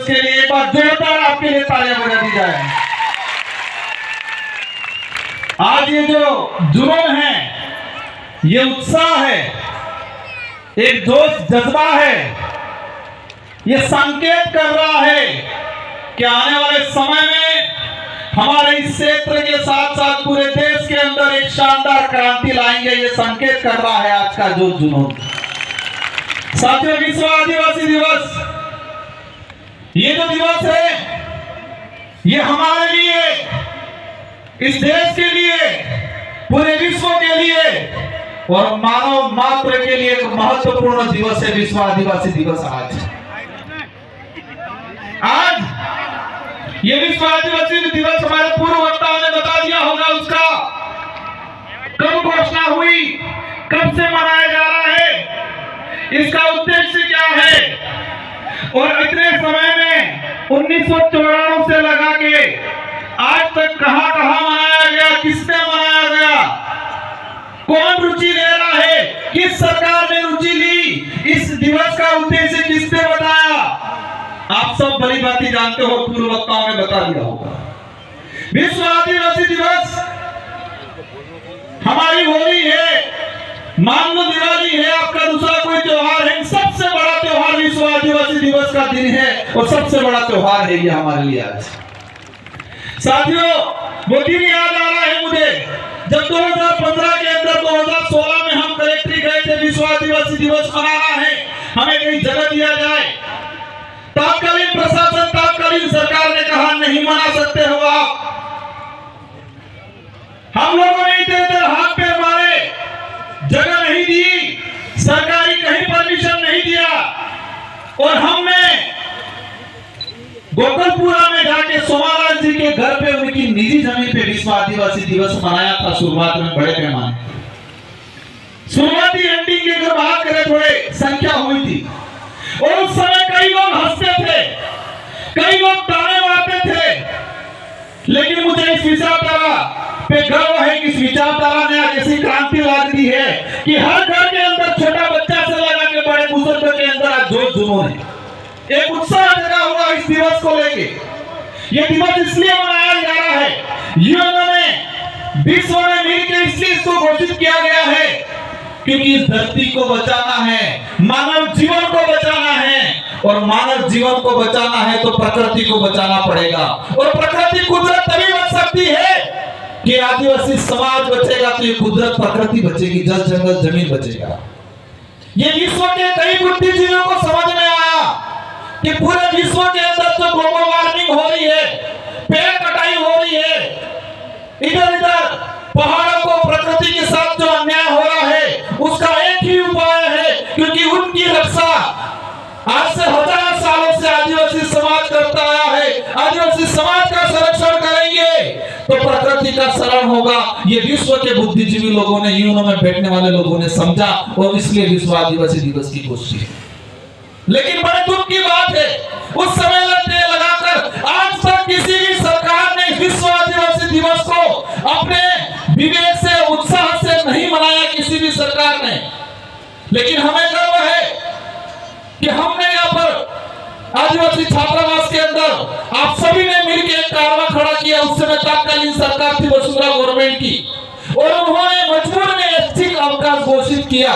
उसके लिए एक बार जोरदार आपके लिए तालियां बजा दी जाए। आज ये जो जुनून है, ये उत्साह है, एक जोश जज्बा है, ये संकेत कर रहा है कि आने वाले समय में हमारे इस क्षेत्र के साथ साथ पूरे देश के अंदर एक शानदार क्रांति लाएंगे। ये संकेत कर रहा है आज का जो जुनून। साथियों, विश्व आदिवासी दिवस, ये जो दिवस है, ये हमारे लिए, इस देश के लिए, पूरे विश्व के लिए और मानव मात्र के लिए एक महत्वपूर्ण दिवस है। विश्व आदिवासी दिवस आज ये विश्व आदिवासी दिवस हमारे पूर्व वक्ताओं ने बता दिया होगा उसका कब घोषणा हुई, कब से मनाया जा रहा है, इसका उद्देश्य क्या है और इतने समय में 1994 से लगा के आज तक कहां मनाया गया, किसने मनाया गया, कौन रुचि ले रहा है, किस सरकार ने रुचि ली, इस दिवस का उद्देश्य किसने बताया, आप सब भली भांति जानते हो, पूर्व वक्ताओं ने बता दिया होगा। विश्व आदिवासी दिवस हमारी होली है, मान लो दिवाली है, आपका दूसरा कोई त्योहार है, सबसे बड़ा त्योहार विश्व आदिवासी दिवस का दिन है और सबसे बड़ा त्योहार है ये हमारे लिए आज। साथियों, वो दिन याद आ रहा है मुझे जब 2015 के अंदर 2016 में हम कलेक्ट्री गए थे, विश्व आदिवासी दिवस मनाना है, हमें कहीं जगह दिया जाए। तात्कालीन प्रशासन, तात्कालीन सरकार ने कहा नहीं मना सकते हो आप। हम लोगों ने इधर हाथ पैर मारे, जगह नहीं दी, सरकारी कहीं परमिशन नहीं दिया और हमने गोकलपुरा में जाके सोमालाल जी के घर पे उनकी निजी जमीन पे विश्व आदिवासी दिवस मनाया था। शुरुआत में बड़े पैमाने, शुरुआती एंडिंग के अगर बात करें थोड़े संख्या हुई थी और उस समय कई लोग हंसते थे, कई लोग ताने मारते थे, लेकिन मुझे इस विचारधारा पे गर्व है कि इस विचारधारा ने आज ऐसी क्रांति ला दी है कि हर घर के अंदर छोटा बच्चा से लगा के बड़े बुजुर्ग के अंदर आज जोश जुनून है, एक उत्साह जगा हुआ इस दिवस को लेके। ये दिवस इसलिए मनाया जा रहा है, यूएन में, विश्व में मिलकर इसलिए इसको घोषित किया गया है क्योंकि इस धरती को बचाना है, मानव जीवन को बचाना है और मानव जीवन को बचाना है तो प्रकृति को बचाना पड़ेगा और प्रकृति कुदरत तभी बच सकती है कि आदिवासी समाज बचेगा तो ये कुदरत प्रकृति बचेगी, जल जंगल जमीन बचेगा। ये विश्व के कई बुद्धिजीवियों को समझ में आया कि पूरे विश्व के अंदर जो ग्लोबल वार्मिंग हो रही है, पेड़ कटाई हो रही है, इधर इधर पहाड़ों को प्रकृति के साथ जो अन्याय हो रहा है, उसका एक ही उपाय है, क्योंकि उनकी रक्षा आज से 1000 सालों से आदिवासी समाज करता आया है। आदिवासी समाज का संरक्षण करेंगे तो प्रकृति का शरण होगा। ये विश्व के बुद्धिजीवी लोगों ने, यूएन में बैठने वाले लोगों ने समझा और इसलिए विश्व आदिवासी दिवस की घोषणा की। लेकिन बड़े दुख की बात है, उस समय लगाकर आज तक किसी भी सरकार ने विश्व आदिवासी दिवस को अपने विवेक से, उत्साह से नहीं मनाया, किसी भी सरकार ने। लेकिन हमें गर्व है कि हमने यहाँ पर आदिवासी छात्रावास के अंदर आप सभी ने मिलकर एक कारवा खड़ा किया। उस समय तत्कालीन सरकार थी वसुंधरा गवर्नमेंट की और उन्होंने मजबूर में ऐच्छिक अवकाश घोषित किया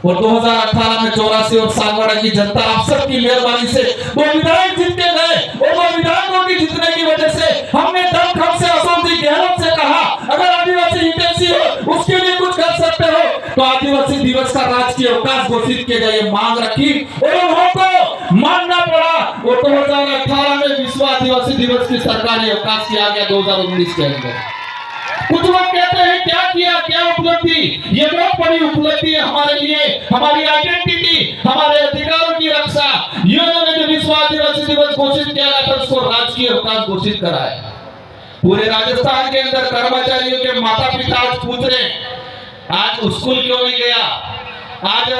और 2018 में 84 और सागवाड़ा की जनता आप सबकी मेहरबानी से वो विधायक जीतते गए और वो विधायकों की जीतने की वजह से हमने दमखम से अशोक जी गहलोत से कहा अगर आदिवासी हितैषी हो उसके लिए कुछ कर सकते हो तो आदिवासी दिवस का राजकीय अवकाश घोषित किया जाए, मांग रखी और उनको मानना पड़ा और 2018 में विश्व आदिवासी दिवस की सरकारी अवकाश किया गया 2019 के अंदर। कुछ लोग कहते हैं क्या किया, क्या उपलब्धि, ये बहुत बड़ी उपलब्धि है हमारे लिए, हमारी आइडेंटिटी, हमारे अधिकारों की रक्षा। यूएन ने जो विश्व आदिवासी दिवस घोषित किया था उसको राजकीय अवकाश घोषित करा है। पूरे राजस्थान के अंदर कर्मचारियों के माता पिता आज पूछ रहे आज स्कूल क्यों नहीं गया, आज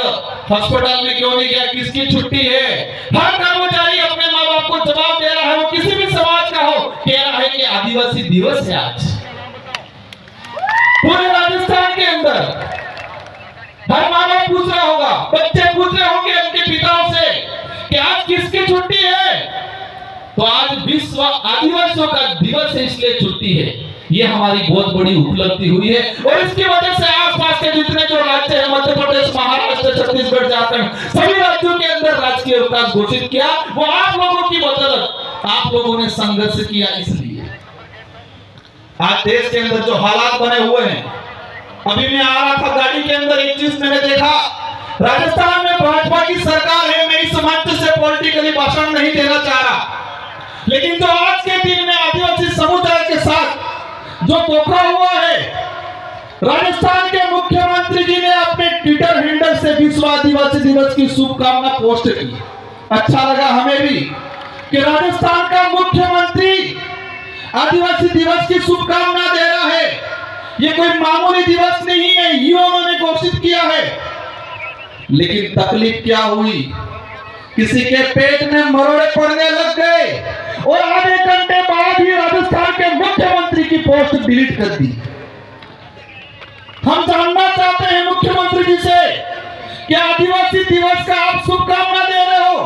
हॉस्पिटल में क्यों नहीं गया, किसकी छुट्टी है। हर कर्मचारी अपने माँ बाप को जवाब दे रहा है, वो किसी भी समाज का हो, कह रहा है कि आदिवासी दिवस है आज। पूरे राजस्थान के अंदर हर माँ बाप पूछ रहा होगा, बच्चे पूछ रहे होंगे उनके पिताओं से कि आज किसकी छुट्टी है, तो आज विश्व आदिवासियों का दिवस इसलिए छुट्टी है। ये हमारी बहुत बड़ी उपलब्धि हुई है और इसकी वजह से आसपास के जितने जो राज्य हैं, मध्य प्रदेश, महाराष्ट्र, छत्तीसगढ़, झारखंड, सभी राज्यों के अंदर राजकीय अवकाश घोषित किया। वो आप लोगों की बदौलत, आप लोगों ने संघर्ष किया, इसलिए आज देश के अंदर जो हालात बने हुए हैं। अभी मैं आ रहा था गाड़ी के अंदर, एक चीज मैंने देखा, राजस्थान में भाजपा की सरकार है। मैं इस मंच से पॉलिटिकली भाषण नहीं देना चाह रहा, लेकिन जो आज के दिन में आदिवासी समुदाय के साथ जो धोखा हुआ है, राजस्थान के मुख्यमंत्री जी ने अपने ट्विटर हैंडल से विश्व आदिवासी दिवस की शुभकामना पोस्ट की। अच्छा लगा हमें भी कि राजस्थान का मुख्यमंत्री आदिवासी दिवस की शुभकामना दे रहा है। ये कोई मामूली दिवस नहीं है, ये उन्होंने घोषित किया है। लेकिन तकलीफ क्या हुई, किसी के पेट में मरोड़े पड़ने लग गए और आधे घंटे बाद ही राजस्थान के मुख्यमंत्री की पोस्ट डिलीट कर दी। हम जानना चाहते हैं मुख्यमंत्री जी से कि आदिवासी दिवस का आप शुभकामना दे रहे हो,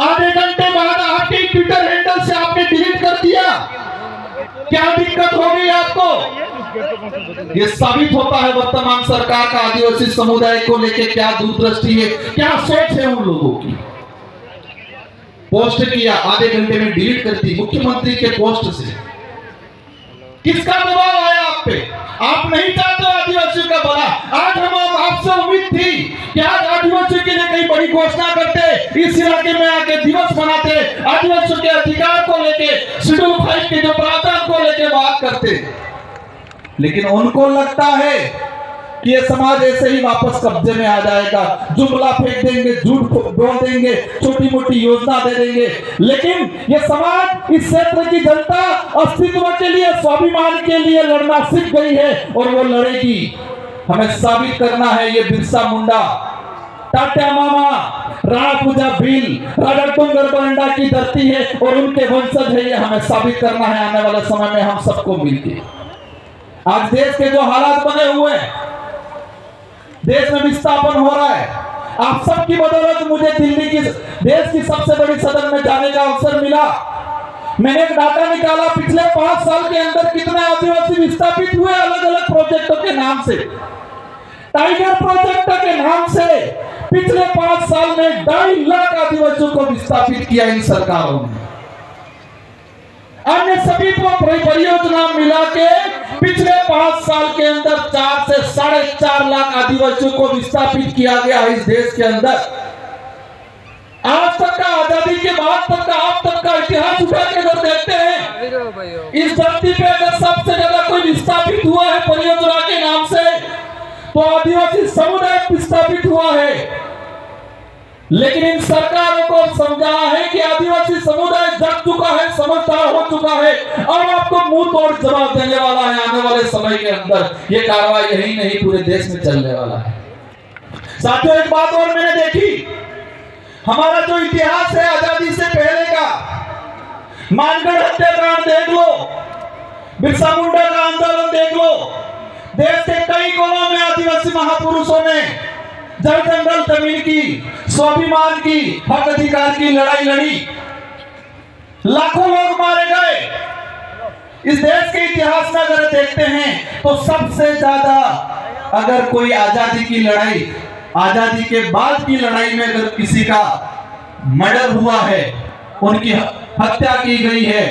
आधे घंटे बाद आपके ट्विटर हैंडल से आपने डिलीट कर दिया, क्या दिक्कत हो गई आपको? ये साबित होता है वर्तमान सरकार का आदिवासी समुदाय को लेकर क्या दूरदृष्टि है, क्या सोच है उन लोगों की। पोस्ट किया, आधे घंटे में डिलीट कर दी मुख्यमंत्री के पोस्ट से। किसका दबाव आया आप पे? आप नहीं चाहते आदिवासियों का भला। आज हम आपसे उम्मीद थी कि आज आदिवासियों के लिए कई बड़ी घोषणा करते, इस इलाके में आके दिवस मनाते, आदिवासियों के अधिकार को लेके, शेड्यूल 5 के जो प्रावधान को लेके बात करते। लेकिन उनको लगता है कि ये समाज ऐसे ही वापस कब्जे में आ जाएगा, जुमला फेंक देंगे, झूठ बोल देंगे, छोटी मोटी योजना दे देंगे। लेकिन ये समाज, इस क्षेत्र की जनता अस्तित्व के लिए, स्वाभिमान के लिए लड़ना सीख गई है और वो लड़ेगी। हमें साबित करना है ये बिरसा मुंडा, टाटा मामा, राणा पूजा भील, राजा डोंगर बरंडा की धरती है और उनके वंशज है। ये हमें साबित करना है आने वाले समय में हम सबको मिलकर। आज देश के जो हालात बने हुए हैं, देश में विस्थापन हो रहा है, आप सबकी बदौलत मुझे दिल्ली की, देश की सबसे बड़ी सदन में जाने का अवसर मिला। मैंने एक डाटा निकाला, पिछले 5 साल के अंदर कितने आदिवासी विस्थापित हुए अलग अलग प्रोजेक्टों के नाम से। टाइगर प्रोजेक्ट के नाम से पिछले 5 साल में 2.5 लाख आदिवासियों को विस्थापित किया इन सरकारों ने। अन्य सभी परियोजना मिला के पिछले 5 साल के अंदर 4 से 4.5 लाख आदिवासियों को विस्थापित किया गया इस देश के अंदर। आज तक का, आजादी के बाद तक का, आप तक का इतिहास उठा के अगर देखते हैं, इस धरती पे अगर सबसे ज्यादा कोई विस्थापित हुआ है परियोजना के नाम से, तो आदिवासी समुदाय विस्थापित हुआ है। लेकिन इन सरकारों को समझा है कि आदिवासी समुदाय जग चुका है, समझदार हो चुका है, और आपको मुंह तोड़ जवाब देने वाला है आने वाले समय के अंदर। ये कार्रवाई यही नहीं, पूरे देश में चलने वाला है। साथियों, एक बात और मैंने देखी, हमारा जो इतिहास है आजादी से पहले का, मानगढ़ हत्याकांड देख लो, बिरसा मुंडा का आंदोलन देख लो, देश के कई कोनों में आदिवासी महापुरुषों ने जल जंगल जमीन की, स्वाभिमान की, हक अधिकार की लड़ाई लड़ी। लाखों लोग मारे गए। इस देश के इतिहास में अगर देखते हैं तो सबसे ज्यादा, अगर कोई आजादी की लड़ाई, आजादी के बाद की लड़ाई में अगर किसी का मर्डर हुआ है, उनकी हत्या की गई है,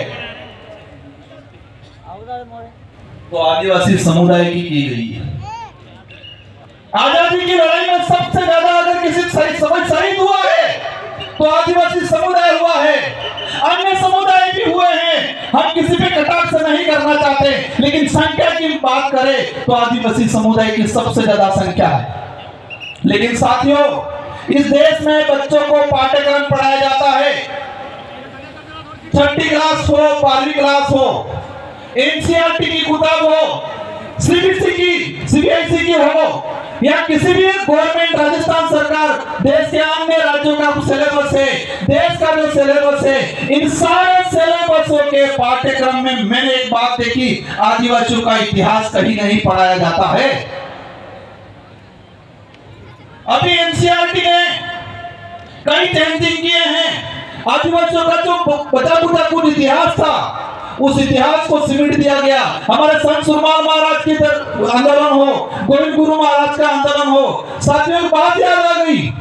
तो आदिवासी समुदाय की गई है। आजादी की लड़ाई में सबसे ज्यादा अगर किसी शहीद हुआ है तो आदिवासी समुदाय हुआ है। अन्य समुदाय भी हुए हैं, हम किसी पे कटाक्ष नहीं करना चाहते, लेकिन संख्या की बात करें तो आदिवासी समुदाय की सबसे ज्यादा संख्या है। लेकिन साथियों, इस देश में बच्चों को पाठ्यक्रम पढ़ाया जाता है, 6ठी क्लास हो, 12वीं क्लास हो, एनसीईआरटी की किताब हो, सीबीएसई की, सीबीएसई की हो, या किसी भी गवर्नमेंट, राजस्थान सरकार, देश के अन्य राज्यों का सिलेबस है, देश का जो सिलेबस है, इन सारे सिलेबसों के पाठ्यक्रम में मैंने एक बात देखी, आदिवासियों का इतिहास कहीं नहीं पढ़ाया जाता है। अभी एनसीईआरटी ने कई चेंजिंग किए हैं। आदिवासियों का जो बचा बुचा कुछ इतिहास था, उस इतिहास को सिमट दिया गया। हमारे संत सुरमाल महाराज की आंदोलन हो, गोविंद गुरु महाराज का आंदोलन हो, साथियों को बात याद आ गई।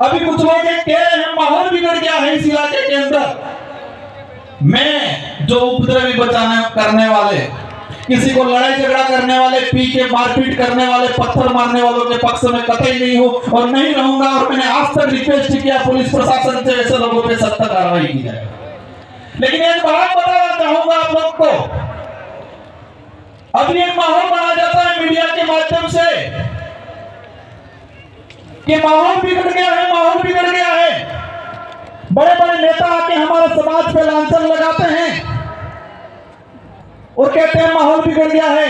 अभी कुछ लोग कह रहे हैं माहौल बिगड़ गया है इस इलाके के अंदर। मैं जो उपद्रवी बचाने करने वाले, किसी को लड़ाई झगड़ा करने वाले, पी के मारपीट करने वाले, पत्थर मारने वालों के पक्ष में कतई नहीं हूं और नहीं रहूंगा। और मैंने आज तक रिक्वेस्ट किया पुलिस प्रशासन से ऐसे लोगों पे सख्त कार्रवाई की जाए। लेकिन एक बात बताना चाहूंगा आप लोग को, अभी एक माहौल बना जाता है मीडिया के माध्यम से कि माहौल बिगड़ गया है, माहौल बिगड़ गया है। बड़े बड़े नेता आके हमारे समाज पे लांछन लगाते हैं और कहते हैं माहौल बिगड़ गया है।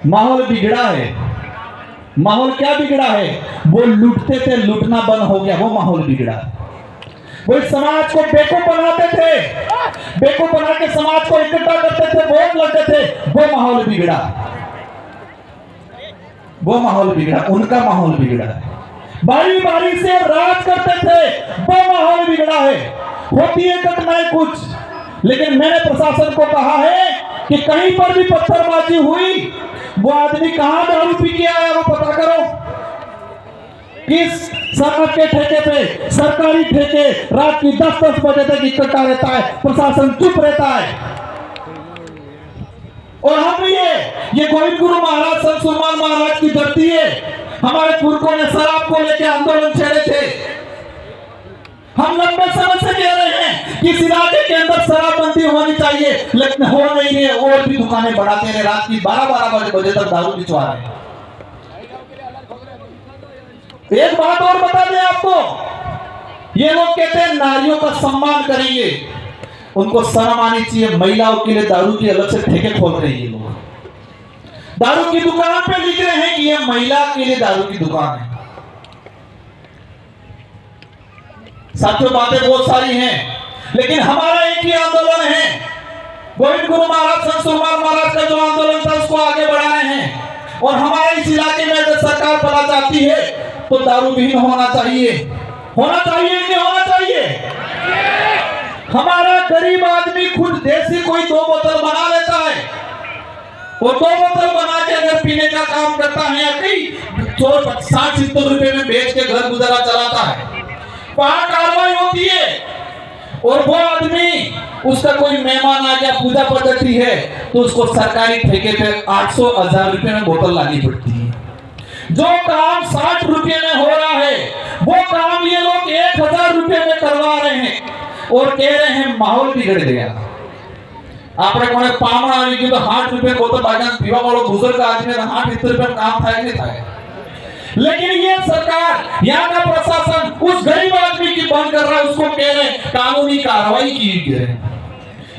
माहौल बिगड़ा है। माहौल क्या बिगड़ा है? वो लूटते थे, लूटना बंद हो गया, वो माहौल बिगड़ा। वो इस समाज को बेवकूफ बनाते थे, बेवकूफ बना के समाज को इकट्ठा करते थे, वोट लड़ते थे, वो माहौल बिगड़ा। वो माहौल बिगड़ा, उनका माहौल बिगड़ा है। बारी बारी से राज करते थे, वो माहौल बिगड़ा है। होती है घटनाएं कुछ, लेकिन मैंने प्रशासन को कहा है कि कहीं पर भी पत्थरबाजी हुई, वो आदमी कहां दारू पी के आया वो पता करो। किस सरकार के ठेके पे, सरकारी ठेके, रात की 10-10 बजे तक इकट्ठा रहता है, प्रशासन चुप रहता है। और हम ये गोविंद गुरु महाराज, संत सुरमाल महाराज की धरती है। हमारे पुरखों ने शराब को लेकर आंदोलन छेड़े थे। हम लंबे समय से कह रहे हैं कि इस इलाके के अंदर शराबबंदी होनी चाहिए, लेकिन हो नहीं है। और भी दुकानें बढ़ाते रहे, रात की 12-12 बजे तक दारू पिछवा रहे हैं। एक बात और बता दें आपको, ये लोग कहते हैं नारियों का सम्मान करेंगे, उनको शर्म आनी चाहिए। महिलाओं के लिए दारू की अलग से ठेके खोल रहे हैं ये लोग। दारू की दुकान पे लिख रहे हैं कि ये महिला के लिए दारू की दुकान है। साथियों बातें बहुत सारी हैं, लेकिन हमारा एक ही आंदोलन है। गोविंद गुरु महाराज, संत सुरमाल महाराज का जो आंदोलन था उसको आगे बढ़ा रहे हैं। और हमारे इस इलाके में अगर सरकार भला चाहती है तो दारू विहीन होना चाहिए। होना चाहिए कि होना चाहिए? हमारा गरीब आदमी खुद देसी कोई 2 बोतल बना लेता है, वो 2 बोतल बना के अगर पीने का काम करता है, या कहीं 60-70 रुपए में बेच के घर गुजारा चलाता है, वहां कार्रवाई होती है। और वो आदमी, उसका कोई मेहमान आ गया, पूजा पद्धति है, तो उसको सरकारी ठेके पे 800-1000 रुपए में बोतल लानी पड़ती है। जो काम 60 रुपए में हो रहा है, वो काम ये लोग 1000 रुपए में करवा रहे हैं और कह रहे हैं माहौल बिगड़ गया। आपने कोने पामण આવી ગયું તો 60 रुपए बोतल बाजार पीवा वालों बुजुर्ग आदमी ने 60 रुपए में काम થાય नहीं થાય। लेकिन ये सरकार, यहाँ का प्रशासन उस गरीब आदमी की बंद कर रहा है, उसको कह रहे कानूनी कार्रवाई की गई।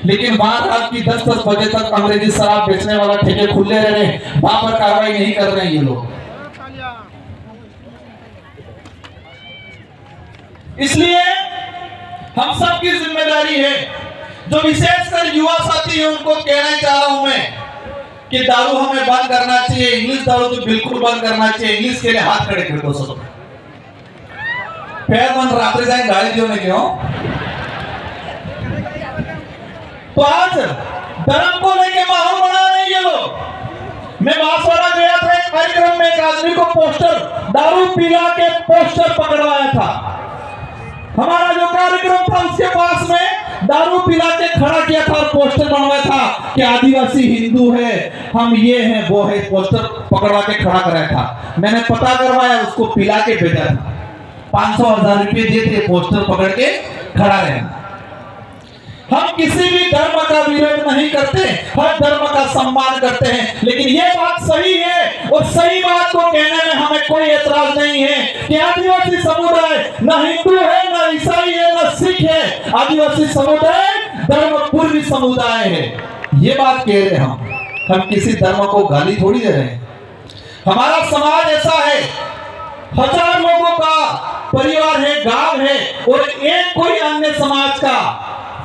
लेकिन वहां रात की 10-10 बजे तक अंग्रेजी शराब बेचने वाला ठेके खुले रह रहे हैं, वहां पर कार्रवाई नहीं कर रहे हैं ये लोग। इसलिए हम सबकी जिम्मेदारी है, जो विशेषकर युवा साथी है उनको कहना चाह रहा हूं मैं कि दारू हमें बंद करना चाहिए। इंग्लिश दारू तो बिल्कुल बंद करना चाहिए। इंग्लिश के लिए हाथ खड़े कर दो सब। पैर बंद रात्रि जाए गाड़ी दियो क्यों? तो आज धर्म को लेके माहौल बना रहे हैं ये लोग। मैं बांसवाड़ा गया था, एक कार्यक्रम में एक आदमी को पोस्टर, दारू पिला के पोस्टर पकड़वाया था। हमारा जो कार्यक्रम था उसके पास में दारू पिला के खड़ा किया था और पोस्टर बनवाया था कि आदिवासी हिंदू है, हम ये हैं वो है, पोस्टर पकड़वा के खड़ा कराया था। मैंने पता करवाया, उसको पिला के भेजा था। 500-1000 रुपये दिए थे पोस्टर पकड़ के खड़ा रहना। हम किसी भी धर्म का विरोध नहीं करते, हर धर्म का सम्मान करते हैं। लेकिन ये बात सही है और सही बात को कहने में हमें कोई एतराज नहीं है कि आदिवासी समुदाय न हिंदू है, न ईसाई है, न सिख है। आदिवासी समुदाय धर्म पूर्वी समुदाय है। ये बात कह रहे हम किसी धर्म को गाली थोड़ी दे रहे हैं। हमारा समाज ऐसा है, 1000 लोगों का परिवार है, गांव है, और एक कोई अन्य समाज का,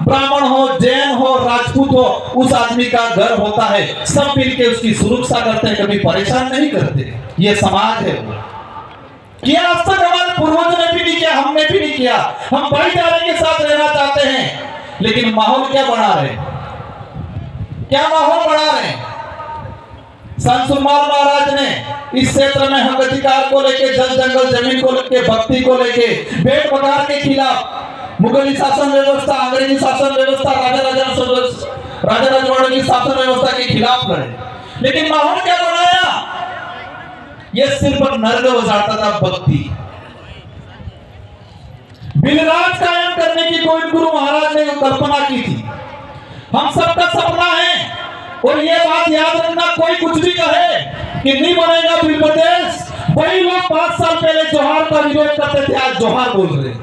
ब्राह्मण हो, जैन हो, राजपूत हो, उस आदमी का घर होता है। सब मिलके उसकी सुरक्षा करते हैं, कभी परेशान नहीं करते। ये समाज है। किया आज तक हमारे पूर्वजों ने भी नहीं किया, हमने भी नहीं किया। हम भाईचारे के साथ रहना चाहते हैं, लेकिन माहौल क्या बना रहे, क्या माहौल बना रहे। संत सुरमाल महाराज ने इस क्षेत्र में हक अधिकार को लेके, जल जंगल जमीन को लेके, भक्ति को लेके, भेड़ बकार के खिलाफ मुगली शासन व्यवस्था, अंग्रेजी शासन व्यवस्था, राजा रजवाड़ों की शासन व्यवस्था के खिलाफ लड़े, लेकिन माहौल क्या बनाया, ये सिर्फ नर्क उजाड़ता था भक्ति। बिलराज कायम करने की कोई गुरु महाराज ने कल्पना की थी, हम सबका सपना है। और ये बात याद रखना, कोई कुछ भी कहे कि नहीं बनेगा बिल प्रदेश, वही लोग 5 साल पहले जोहार का विरोध करते थे, आज जोहार बोल रहे।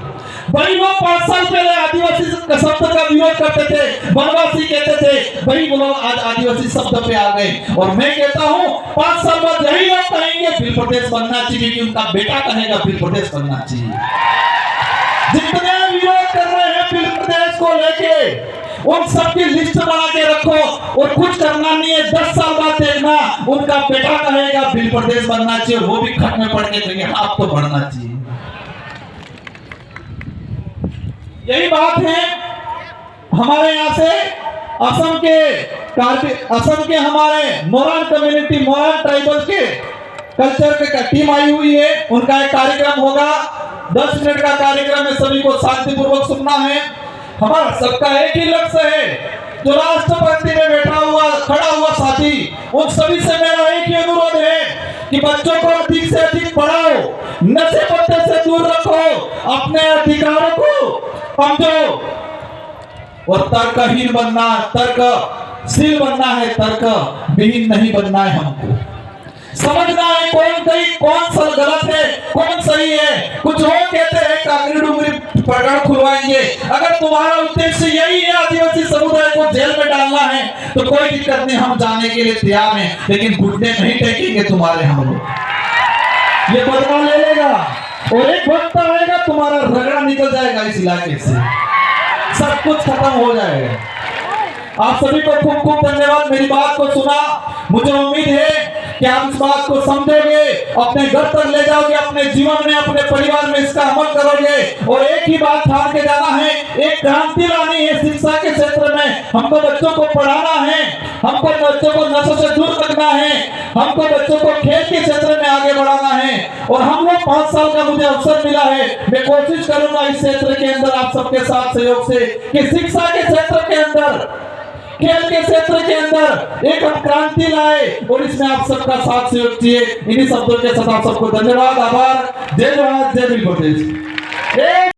वही लोग 5 साल पहले आदिवासी शब्द का विरोध करते थे, वनवासी कहते थे, वही लोग आज आदिवासी शब्द पे आ गए। और मैं कहता हूं 5 साल बाद यही लोग कहेंगे बिल प्रदेश बनना चाहिए, कि उनका बेटा कहेगा बिल प्रदेश बनना चाहिए। जितने विरोध कर रहे हैं बिल प्रदेश को लेके, उन सबकी लिस्ट बना के रखो, और कुछ करना नहीं है। 10 साल बाद देखना उनका बेटा कहेगा बिल प्रदेश बनना चाहिए, वो भी खत में पढ़ के कहेंगे आप तो बढ़ना चाहिए। यही बात है। हमारे यहाँ से असम के हमारे मोरान कम्युनिटी, मोरान ट्राइबल के कल्चर के टीम आई हुई है। उनका एक कार्यक्रम होगा, 10 मिनट का कार्यक्रम है, सभी को शांतिपूर्वक सुनना है। हमारा सबका एक ही लक्ष्य है, जो राष्ट्रपति में खड़ा हुआ साथी, उन सभी से मेरा एक ही अनुरोध है कि बच्चों को अधिक से अधिक पढ़ाओ, नशे पत्ते से दूर रखो, अपने अधिकारों को समझो, और तर्कहीन बनना, तर्कशील बनना है, तर्क विहीन नहीं बनना है। हमको समझना है कौन सा गलत है, कौन सही है। कुछ लोग कहते हैं कांगड़ी डूंगरी प्रकरण खुलवाएंगे। अगर तुम्हारा उद्देश्य यही है आदिवासी समुदाय को जेल में डालना है, तो कोई दिक्कत नहीं, हम जाने के लिए तैयार हैं, लेकिन घुटने नहीं टेकेंगे तुम्हारे। हम लोग ये बदला ले लेगा, और एक वक्त आएगा तुम्हारा रगड़ा निकल जाएगा इस इलाके से, सब कुछ खत्म हो जाएगा। आप सभी को खूब खूब धन्यवाद, मेरी बात को सुना। मुझे उम्मीद है कि आप इस बात को समझोगे, अपने घर तक ले जाओगे, अपने जीवन में, अपने परिवार में इसका अमल करोगे। और एक ही बात ठान के जाना है, एक क्रांति लानी है शिक्षा के क्षेत्र में। हमको बच्चों को पढ़ाना है, हमको बच्चों को नशे से दूर रखना है, हमको बच्चों को खेल के क्षेत्र में आगे बढ़ाना है। और हम लोग 5 साल का मुझे अवसर मिला है, मैं कोशिश करूंगा इस क्षेत्र के अंदर आप सबके साथ सहयोग से, कि शिक्षा के क्षेत्र के अंदर, खेल के क्षेत्र के अंदर एक हम क्रांति लाए, और इसमें आप सबका साथ सहयोग चाहिए। इन्हीं शब्दों के साथ आप सबको धन्यवाद, आभार। जय जवाहर, जय भील प्रदेश।